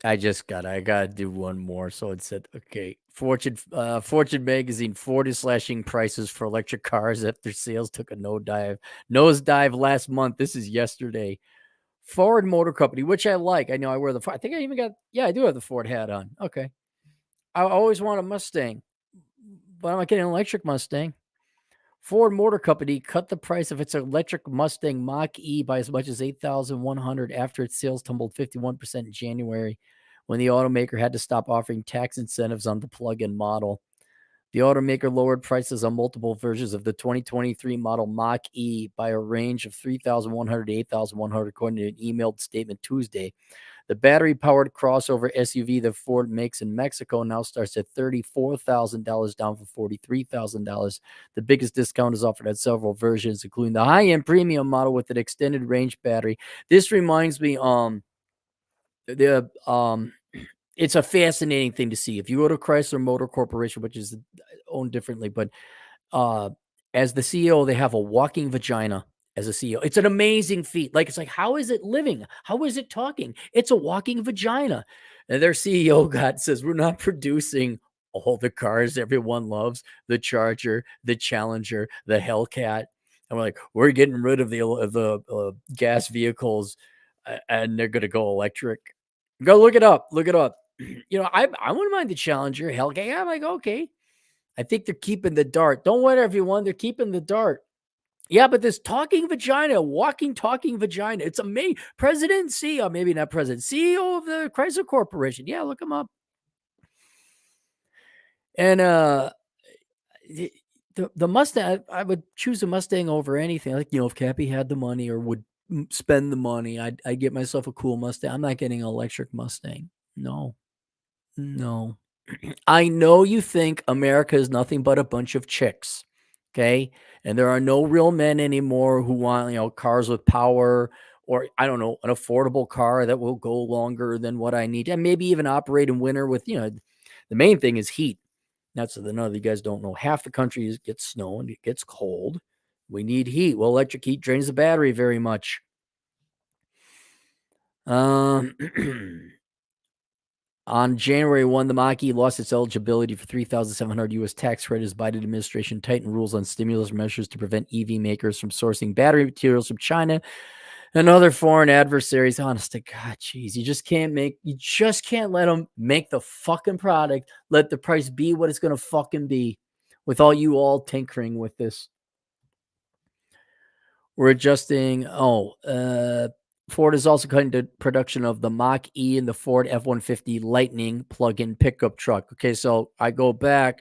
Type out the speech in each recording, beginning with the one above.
I gotta do one more. So it said, okay, Fortune magazine, Ford is slashing prices for electric cars after sales took a nosedive last month. This is yesterday. Ford Motor Company, which I like. I know I wear I think I even got, yeah, I do have the Ford hat on. Okay. I always want a Mustang, but I'm not getting an electric Mustang. Ford Motor Company cut the price of its electric Mustang Mach-E by as much as $8,100 after its sales tumbled 51% in January when the automaker had to stop offering tax incentives on the plug-in model. The automaker lowered prices on multiple versions of the 2023 model Mach-E by a range of $3,100 to $8,100 according to an emailed statement Tuesday. The battery-powered crossover SUV that Ford makes in Mexico now starts at $34,000, down from $43,000. The biggest discount is offered at several versions, including the high-end premium model with an extended range battery. This reminds me, the it's a fascinating thing to see. If you go to Chrysler Motor Corporation, which is owned differently, but uh, as the CEO, they have a walking vagina as a CEO. It's an amazing feat. Like, it's like, how is it living? How is it talking? It's a walking vagina. And their CEO says, we're not producing all the cars everyone loves, the Charger, the Challenger, the Hellcat. And we're like, we're getting rid of the gas vehicles, and they're going to go electric. Go look it up. Look it up. I wouldn't mind the Challenger, Hellcat. I'm like, okay. I think they're keeping the dart. Don't worry, everyone. They're keeping the dart. Yeah, but this talking vagina, walking talking vagina, it's amazing. President CEO, maybe not president, CEO of the Chrysler Corporation. Yeah, look him up. And the Mustang, I would choose a Mustang over anything. Like, if Cappy had the money or would spend the money, I'd get myself a cool Mustang. I'm not getting an electric Mustang. No, no. I know you think America is nothing but a bunch of chicks, okay? And there are no real men anymore who want, cars with power, or I don't know, an affordable car that will go longer than what I need, and maybe even operate in winter with, the main thing is heat. That's what none of you guys don't know. Half the country gets snow and it gets cold. We need heat. Well, electric heat drains the battery very much. Um, On January 1, the Mach-E lost its eligibility for 3,700 U.S. tax credits. Biden administration tightened rules on stimulus measures to prevent EV makers from sourcing battery materials from China and other foreign adversaries. Honest to God, geez, you just can't let them make the fucking product. Let the price be what it's going to fucking be with all you all tinkering with this. We're adjusting. Ford is also cutting the production of the Mach-E and the Ford F-150 Lightning plug-in pickup truck. Okay, so I go back.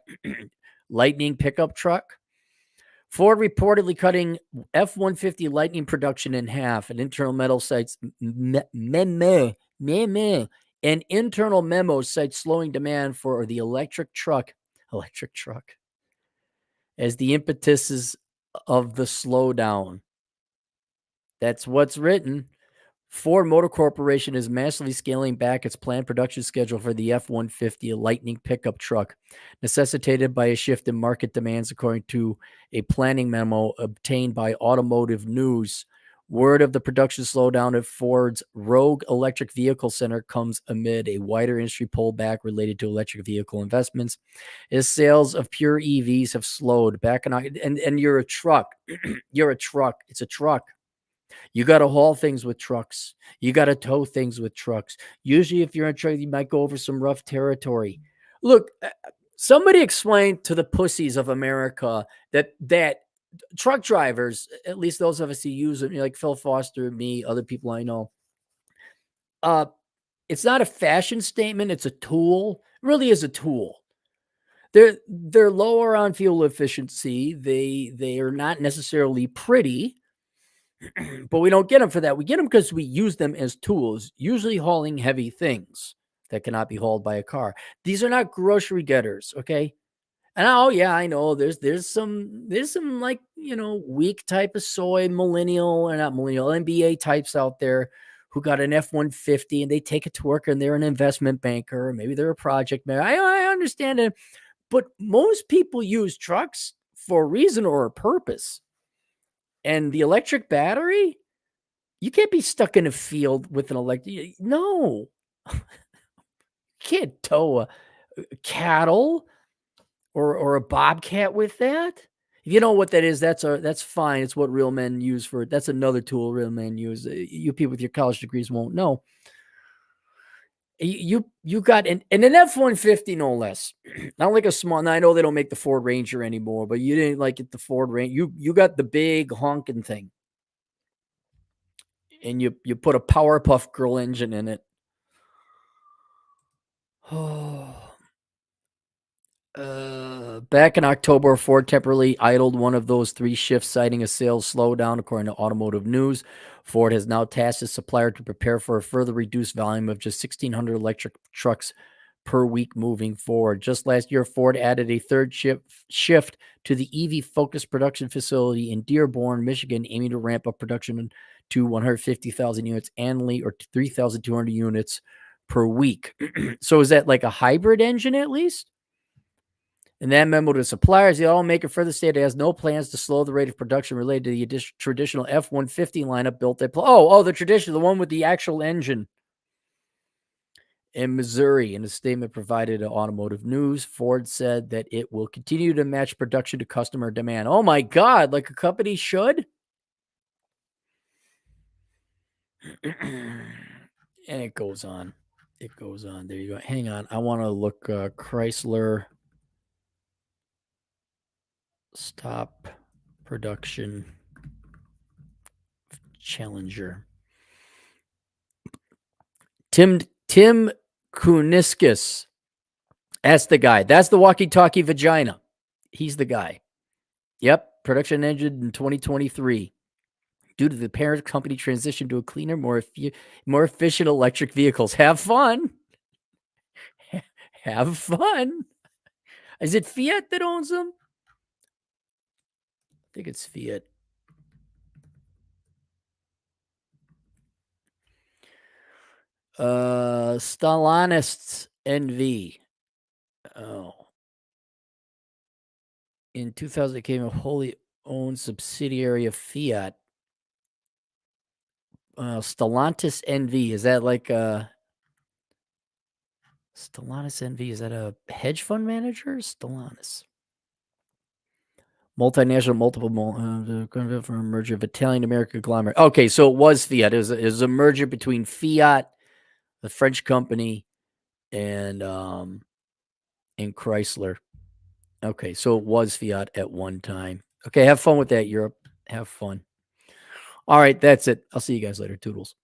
Lightning pickup truck. Ford reportedly cutting F-150 Lightning production in half. An internal memo cites an internal memo cites slowing demand for the electric truck as the impetus of the slowdown. That's what's written. Ford Motor Corporation is massively scaling back its planned production schedule for the F-150 Lightning pickup truck, necessitated by a shift in market demands, according to a planning memo obtained by Automotive News. Word of the production slowdown at Ford's Rogue Electric Vehicle Center comes amid a wider industry pullback related to electric vehicle investments, as sales of pure EVs have slowed back. And you're a truck. You're a truck. It's a truck. You got to haul things with trucks. You got to tow things with trucks. Usually, if you're in a truck, you might go over some rough territory. Look, somebody explain to the pussies of America that truck drivers, at least those of us who use it, like Phil Foster, me, other people I know, it's not a fashion statement. It's a tool. It really is a tool. They're lower on fuel efficiency. They are not necessarily pretty. But we don't get them for that. We get them because we use them as tools, usually hauling heavy things that cannot be hauled by a car. These are not grocery getters, okay? And yeah, I know there's some like, weak type of soy millennial, or not millennial, MBA types out there who got an F-150 and they take it to work and they're an investment banker, or maybe they're a project manager. I understand it, but most people use trucks for a reason or a purpose. And the electric battery, you can't be stuck in a field with an electric. No. can't tow a cattle or a bobcat with that. If you know what that is, that's fine. It's what real men use for it. That's another tool real men use. You people with your college degrees won't know. You got an F-150 no less. Not like a small. Now I know they don't make the Ford Ranger anymore, but you didn't like it the Ford Ranger. You got the big honking thing, and you put a Powerpuff Girl engine in it. Oh. Back in October, Ford temporarily idled one of those 3 shifts, citing a sales slowdown, according to Automotive News. Ford has now tasked its supplier to prepare for a further reduced volume of just 1,600 electric trucks per week moving forward. Just last year, Ford added a third shift to the EV-focused production facility in Dearborn, Michigan, aiming to ramp up production to 150,000 units annually, or 3,200 units per week. So is that like a hybrid engine at least? And that memo to suppliers, the automaker further stated it has no plans to slow the rate of production related to the traditional F-150 lineup built at the traditional, the one with the actual engine. In Missouri, in a statement provided to Automotive News, Ford said that it will continue to match production to customer demand. Oh my God, like a company should? And it goes on. It goes on. There you go. Hang on. I want to look Chrysler stop production Challenger. Tim Kuniskis. That's the guy. That's the walkie-talkie vagina. He's the guy. Yep. Production ended in 2023 due to the parent company transition to a cleaner, more efficient electric vehicles. Have fun. Have fun. Is it Fiat that owns them? I think it's Fiat. Stellantis NV. Oh. In 2000, it became a wholly owned subsidiary of Fiat. Stellantis NV. Is that like Stellantis NV? Is that a hedge fund manager? Stellantis. Multinational, multiple for a merger of Italian American conglomerate. Okay, so it was Fiat. It was a merger between Fiat, the French company, and Chrysler. Okay, so it was Fiat at one time. Okay, have fun with that, Europe. Have fun. All right, that's it. I'll see you guys later. Toodles.